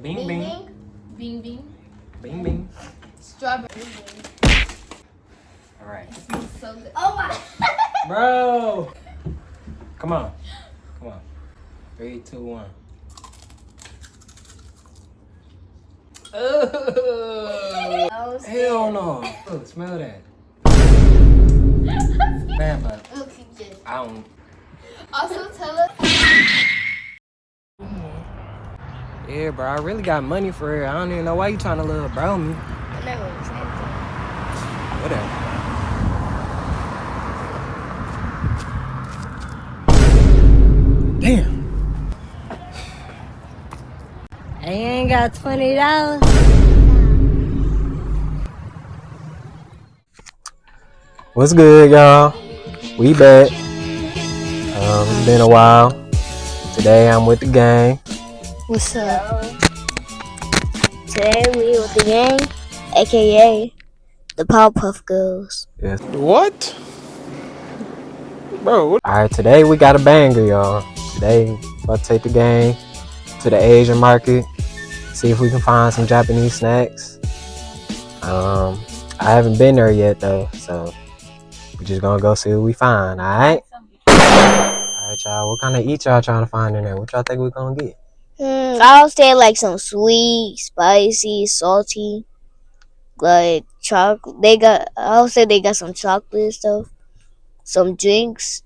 bing bing. Bing bing. Bing bing. Strawberry. Alright. So good. Oh my. Bro! Come on. 3, 2, 1. Oh, hell no. Oh, smell that. Man, but I don't. Also tell us. Yeah, bro, I really got money for it. I don't even know why you trying to little bro me. Whatever. Damn. I ain't got $20. What's good, y'all? We back. It's been a while. Today I'm with the gang. What's up? Today we with the gang, aka the Powerpuff Girls. Yes. What? Bro, what? Alright, today we got a banger, y'all. Today, about to take the gang to the Asian market. See if we can find some Japanese snacks. I haven't been there yet, though. So, we're just gonna go see what we find, alright? Alright, y'all. What kind of eat y'all trying to find in there? What y'all think we gonna get? I'll say like some sweet, spicy, salty, like chocolate. I'll say they got some chocolate stuff, some drinks.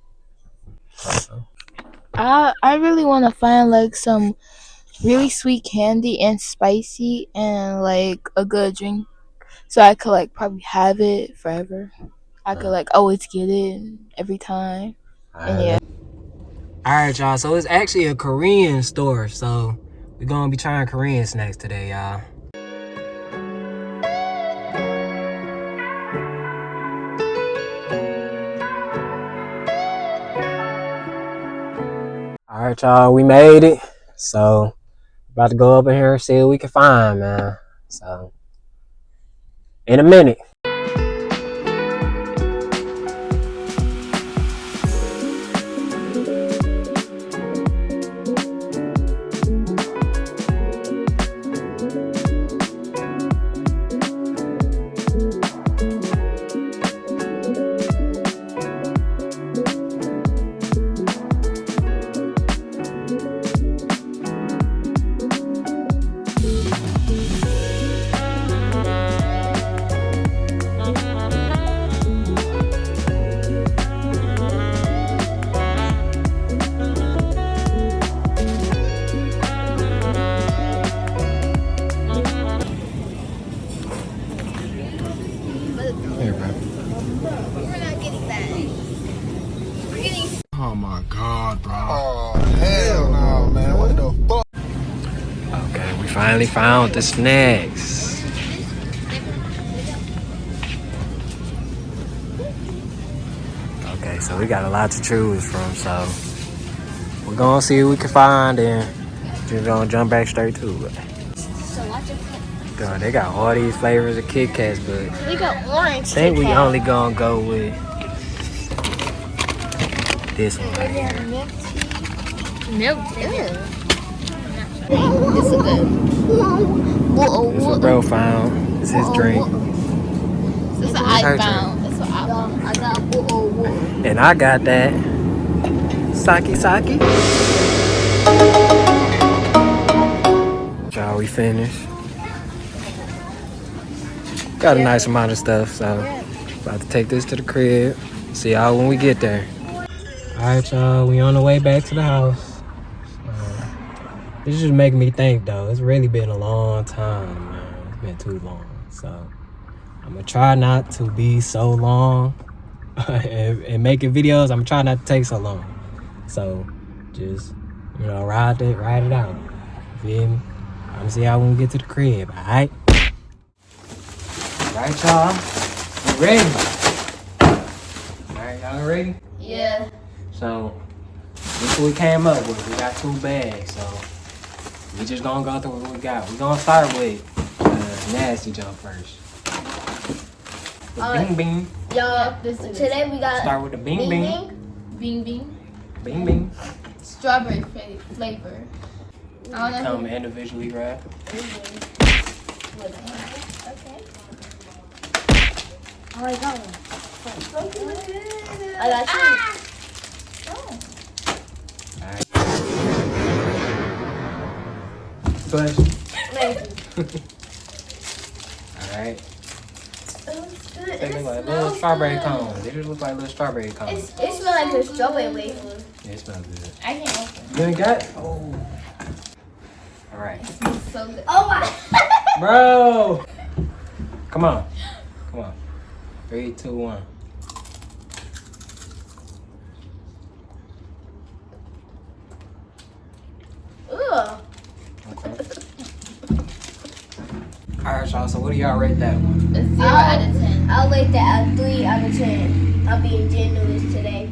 I really want to find like some really sweet candy and spicy and like a good drink, so I could like probably have it forever. I could like always get it every time. And yeah. Alright, y'all. So it's actually a Korean store. So we're gonna be trying Korean snacks today, y'all. Alright, y'all. We made it. So about to go up in here and see what we can find, man. So in a minute. Here, bro. We're not getting that. We're getting. Oh my god, bro. Oh, hell no, man. What the fuck? Okay, we finally found the snacks. Okay, so we got a lot to choose from, so we're gonna see what we can find and just gonna jump back straight to it. God, they got all these flavors of Kit Kats, but We got orange. I think we only gonna go with this one right here. Milk. This is good. This is what bro found. This is his drink. This is what I found. That's what I found. I got And I got that sake. Y'all, we finished. Got a nice amount of stuff, so about to take this to the crib. See y'all when we get there. Alright, y'all, we on the way back to the house. This is just making me think, though. It's really been a long time, man. It's been too long. So I'm gonna try not to be so long and making videos. I'm trying not to take so long. So just, ride it out. Feel me? I'm gonna see y'all when we get to the crib, alright? Alright, y'all. You ready? Alright, y'all ready? Yeah. So this what we came up with. We got 2 bags, so we just gonna go through what we got. We gonna start with nasty jump first. The bing bing. Y'all, today we got Start with the bing bing. Bing bing. Bing bing. Strawberry flavor. I don't know. Come individually wrapped. Okay. Oh, I got one. I got two. Oh. Alright. Flush. Alright. They look like little strawberry cones. They just look like little strawberry cones. It smells like a strawberry wafer. Yeah, it smells good. I can't open it. You ain't got it? Oh. Alright. It smells so good. Oh my. Bro! Come on. Come on. 3, 2, 1. Ugh. Okay. Alright, y'all. So what do y'all rate that one? A 0 out of 10. I'll rate that a 3 out of 10. I'm being generous today.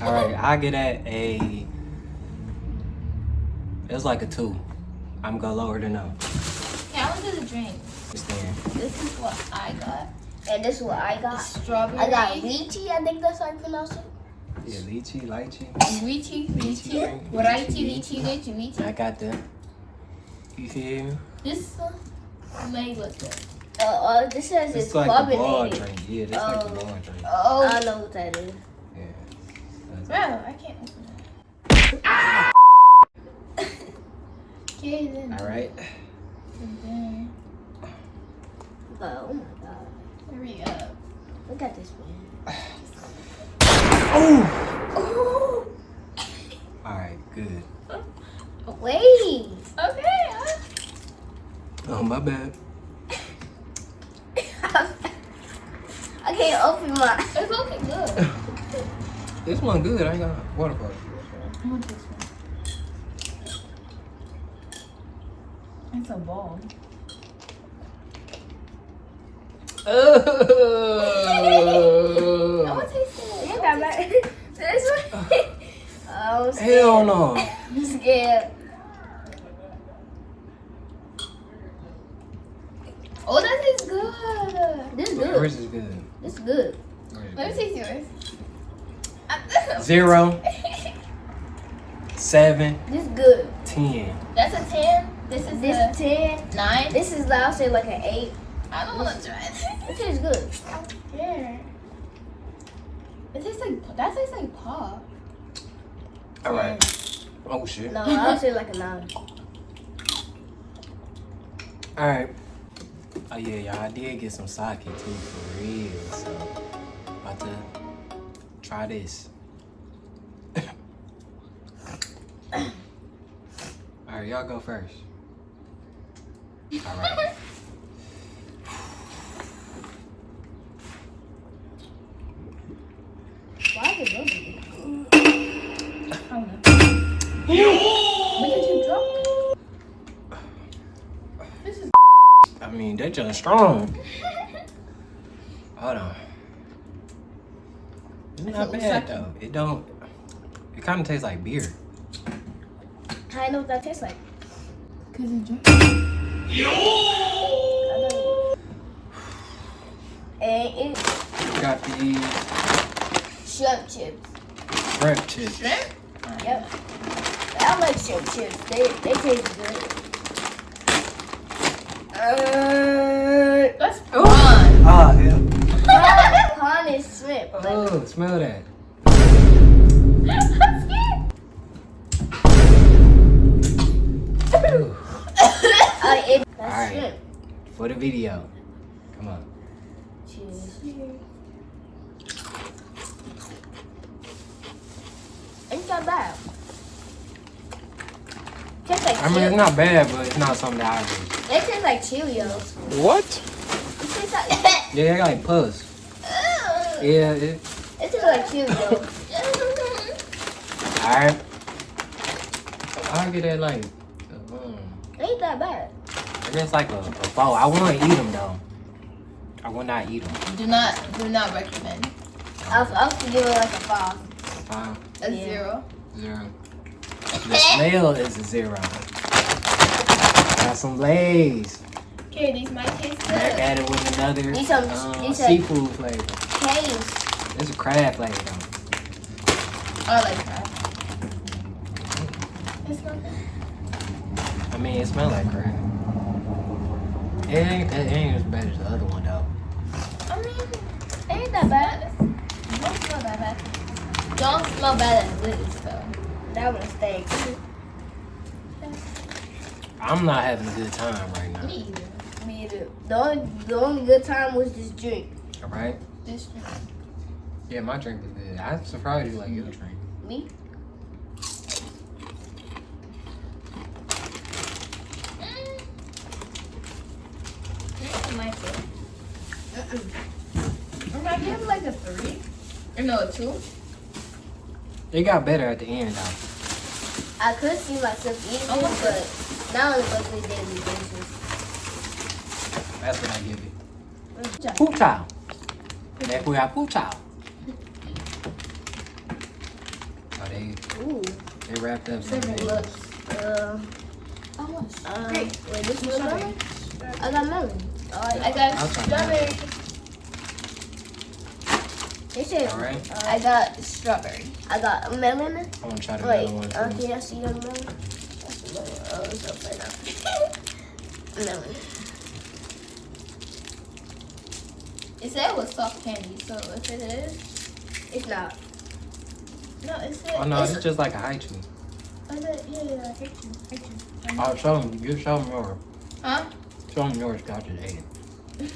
Alright, I get at a... It's like a 2. I'm gonna lower than no. Yeah, I want to do the drink. Stand. This is what I got. And this is what I got. Strawberry. I got lychee, I think that's how you pronounce it. Yeah, lychee. lychee. drink. Lychee. I got that. You feel me? This one may look good. This says it's It's like a ball carbonated. drink. Yeah, this like a ball drink. Oh. I know what that is. Yeah. Bro, I can't open it. Okay, then. Alright. And then, Oh my god. hurry up. Look at this man. Oh! Alright, good. Wait. Okay. Oh, my bad. I can't open mine. It's looking good. This one good. I ain't got water bottle. I want this one. It's a ball. I want to taste it. You got my this one. I'm scared. Hell no. I'm scared. Oh, that tastes good. This is Yours good. is good. This is good. Let me taste yours. 0, 7, This is good. 10. That's a 10. This is This a is 10. 9. This is I'll say like an 8. I don't want to try it. It tastes good. Yeah. It tastes like that. Tastes like pop. Alright. Oh, shit. No, I'll say like a 9. Alright. Oh, yeah, y'all. I did get some sake, too, for real. So, about to try this. Alright, y'all go first. Alright. Why is it bubbly? I don't know. When did you drop it? This is. I mean, they just strong. Hold on. It's not bad, though. It don't... It kind of tastes like beer. I know what that tastes like. Cause you drink. And it Got these shrimp chips. shrimp chips. Shrimp? Yep. I like shrimp chips. They taste good. That's prawn. Ah, hell. Prawn is shrimp. But Oh, smell that. I'm scared. Ooh. that's Alright. shrimp. For the video. Come on. Cheers. It's not bad. Tastes like I mean, it's chili. not bad, but it's not something that I do. It tastes like Cheerios. What? It tastes like. Yeah, they got like puss. Yeah, it. It tastes like Cheerios. Alright. I'll get that like. Ain't that bad. I guess like a 4. I want to eat them though. I will not eat them. Do not recommend. I'll give it like a 5. 5, A Yeah. 0. 0. The smell is a 0. Got some Lay's. Okay, these might taste And I good. added with another These are seafood flavor. Canes. It's a crab flavor though. I like that. It's not good. I mean, it smells like crack. It ain't as bad as the other one though. I mean, it ain't that bad. Don't smell that bad. Don't smell bad as this though. That one stank. I'm not having a good time right now. Me either. Me either. The only good time was this drink. All right. This drink. Yeah, my drink was good. I'm surprised you like your drink. Me? I might give it like a 3. Or no, a 2. It got better at the end though. I could see myself eating it, but now it's like a daily basis. That's what I give it. Poop chow. That's where I poop chow. Oh, Ooh. they wrapped up some Look. things. Wait, this is melon? I got melon. I got I'll try strawberry. They said, All right. I got strawberry. I got a melon. I want to try the Wait, other one too. can I see your melon? That's the melon. Oh, it's upside down. Melon. It said it was soft candy, so if it is, It's not. no, it said. Oh no, it's just like a high chew. I said, yeah, I hate you. Oh, show them. You show them yours. Huh? Show them yours. I just ate it.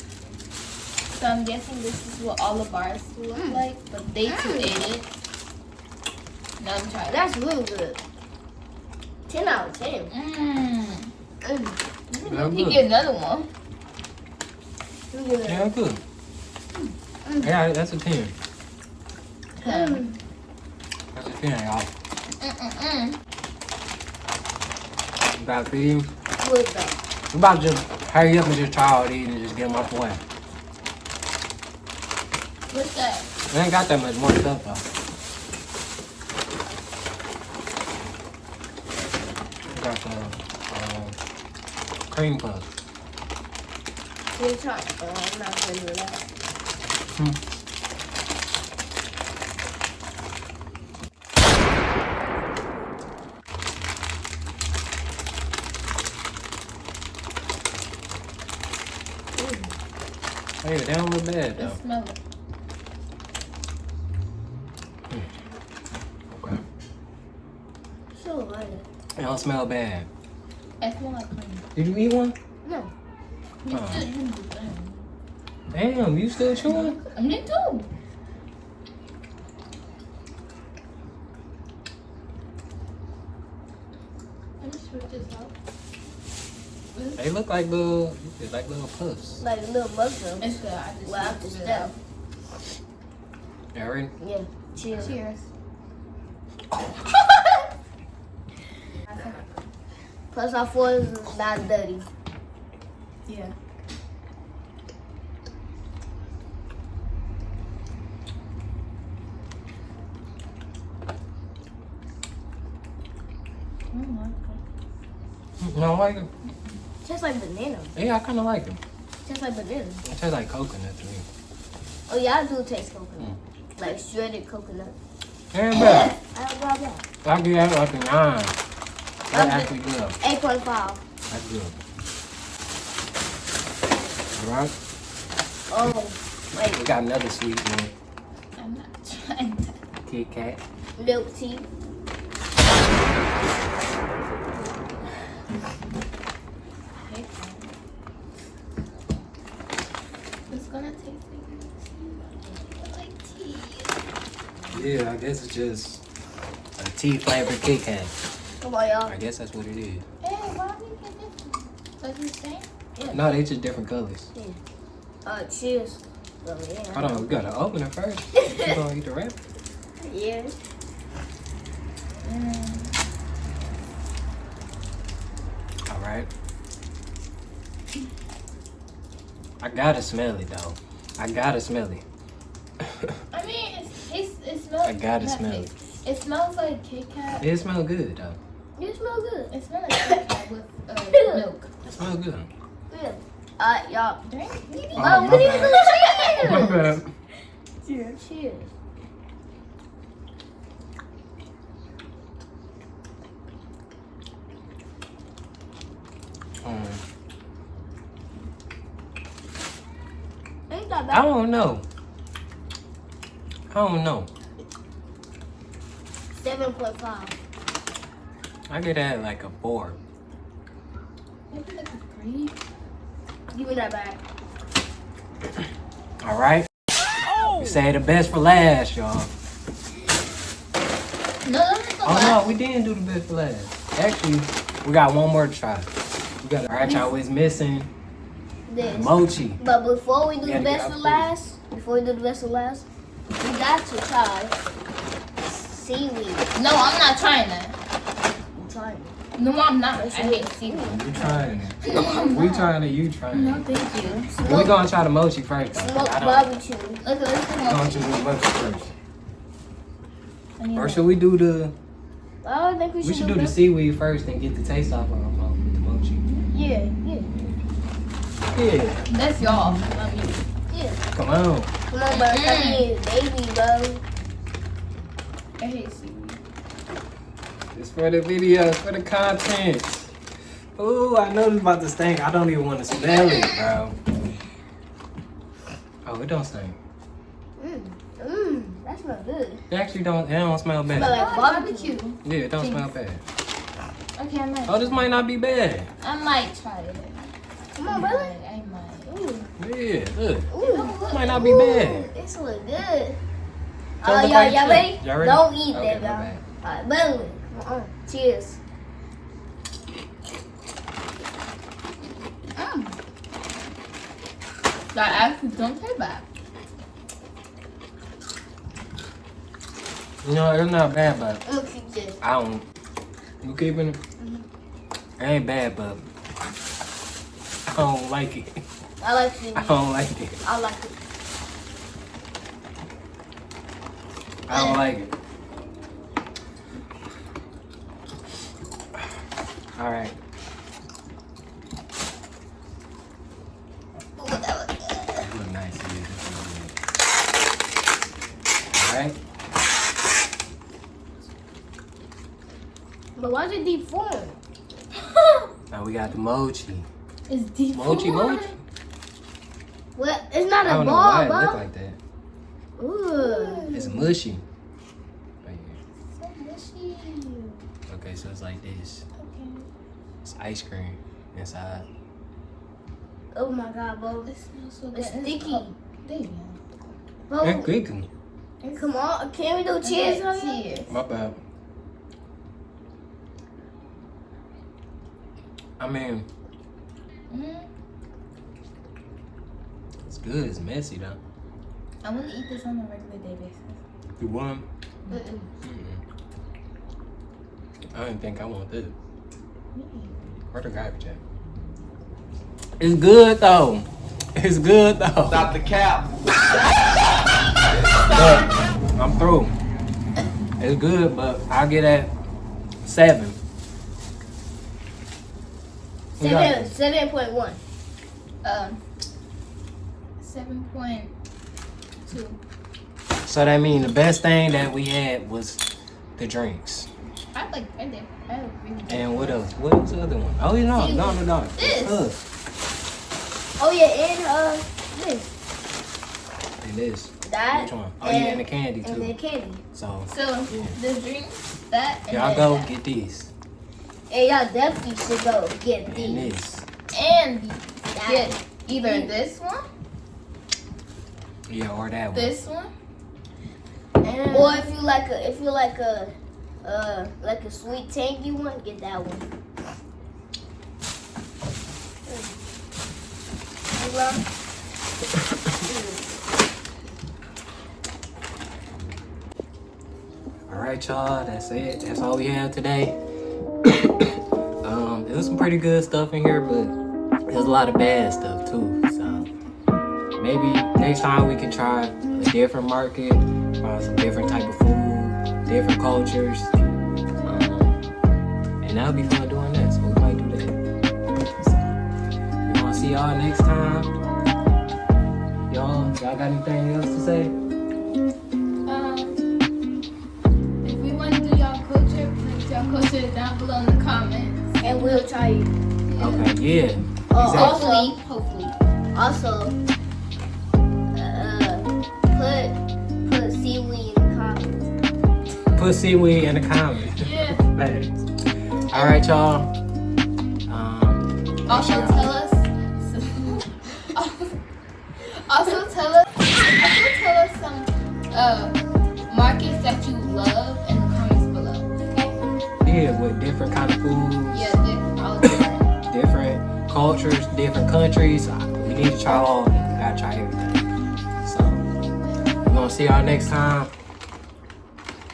So I'm guessing this is what all of ours look like, but they too ate it. Now I'm trying. That's really good. 10 out of 10. Yeah, He good. get another one. Yeah, good. Yeah, that's a 10. That's a 10, y'all. You got to feed him. Good though. We about to just hurry up and just try all these and just get them off the way. What's that? We ain't got that much more stuff though. We got the cream puffs. Good try. I'm not going to do that. Hey, they don't look bad It though. smells. Okay. So light. They don't smell bad. It smells like cream. Did you eat one? No. You Oh. still use the thing. Damn, you still chewing? Me too. Let me switch this out. They look like little, it's like little puffs. Like a little mushroom. It's good. I just Well, after switched it step. out. You ready? Yeah. Cheers. Cheers. Plus our fours is not dirty. Yeah. No, I like them. Tastes like banana. Yeah, I kind of like them. Tastes like banana. It tastes like coconut to me. Oh yeah, I do taste coconut. Like shredded coconut. Ain't bad. I don't know that. I give that like a 9. That's actually good. 8.5. That's good. Alright? Oh, We wait. got another sweet one. I'm not trying that. Kit Kat. Milk tea. It's gonna taste like tea. Yeah, I guess it's just a tea flavored Kit Kat. Come on, y'all. I guess that's what it is. Hey, why we get this one? Does it say? No, they just different colors. Cheers. Oh, yeah. Hold on, we gotta open it first. You gonna eat the wrap? Yeah. Alright. I gotta smell it though. I gotta smell it. I mean, it smells. I gotta not smell taste. It smells like Kit Kat. It smells good though. You smell good. It smells like Kit Kat with milk. It smells good. Yeah. Y'all. Drink. Oh, my what are you bad. doing? My bad. Cheers. Cheers. not I bad. don't know. 7.5. I get that like a 4. Maybe like a 3. Give me that back. All right. We say the best for last, y'all. No, that's the Oh last. no, we didn't do the best for last. Actually, we got one more to try. We got. All right, y'all. Was missing This. mochi. But before we do Yeah, the best yeah, for last, we got to try seaweed. No, I'm not trying that. I'm trying. No, I'm not. I hate seaweed. You trying it? No, I'm We not. trying it. You trying No, it? thank you. We gonna try the mochi first. Though. Smoke I don't. barbecue. Look, let's do Gonna mochi. do the mochi first. I need Or that. should we do the? I don't think We should do the seaweed first and get the taste off of our mouth with the mochi. Yeah. Yeah. That's y'all. Not me. Come on. Come on, bro. I mean, baby, bro. I hate seaweed. It's for the videos, for the content. Ooh, I know this about to stink. I don't even want to smell it, bro. Oh, it don't stink. That smells good. It actually don't. It don't smell Smell bad. like barbecue. Yeah, it don't smell bad. Okay, I might. Oh, this might not be bad. I might try it. Come on, brother. I might. Yeah, look. Ooh. Might not be bad. This look good. So it look Y'all like ready? shit. Y'all ready? Don't eat Okay, that, my y'all. bad. Alright, boom. Cheers. That actually don't taste bad. No, it's not bad, but I'm gonna keep this. I don't. You keeping it? It ain't bad, but I don't like it. I like seaweed. I don't like it. I like it. I don't like it. All right. Ooh, that was good. That look nice. All right. But why is it deformed? Now we got the mochi. It's deep. Mochi. What? It's not I a don't know ball, why it bro. look like that. Ooh. It's mushy. Right here. So mushy. Okay, so it's like this. Okay. It's ice cream inside. Oh my god, bro. It smells so good. It's sticky. There you Bro, It's cooking. go. come on. Can we do cheers on here? Cheers. My bad. I mean, it's good. It's messy though. I want to eat this on a regular day basis. You want? Mm-mm. I didn't think I want this. Where the garbage at? It's good though. It's good though. Stop the cap. Look, I'm through. It's good, but I'll get at 7. We got this. 7.1. 7.2. So that means the best thing that we had was the drinks. I like. I did. I really. And what else? What was the other one? Oh, you know, no. This. Oh yeah, and this. And this. That. Which one? Oh, yeah, and the candy And the too. candy. So, So the drinks, that, and y'all then go that. get these. And y'all definitely should go get And these. this. And get either this one, Yeah, or that one. this one, Or if you like a sweet tangy one, get that one. All right, y'all. That's it. That's all we have today. There's some pretty good stuff in here, but there's a lot of bad stuff too. So maybe next time we can try a different market, find some different type of food, different cultures, and that'll be fun doing that. So we might do that. So, we want to see y'all next time. Y'all got anything else to say? if we want to do y'all culture, put y'all culture down below in the comments. And we'll try it. Okay, yeah. Oh, Exactly. Hopefully. Also, Put seaweed in the comments. Put seaweed in the comments. Yeah. Thanks. All right, y'all. Also y'all- tell us. Also tell us some markets that you love in the comments below. Okay? Yeah, with different kind of foods. Yeah, all different. Different cultures, different countries. We need to try all of them. We gotta try everything. So we're gonna see y'all next time.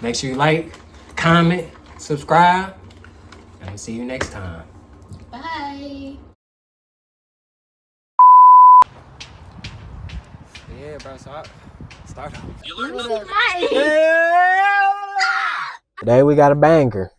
Make sure you like, comment, subscribe, and we'll see you next time. Bye. Yeah, bro. So start off. Let me see mine. Today we got a banger.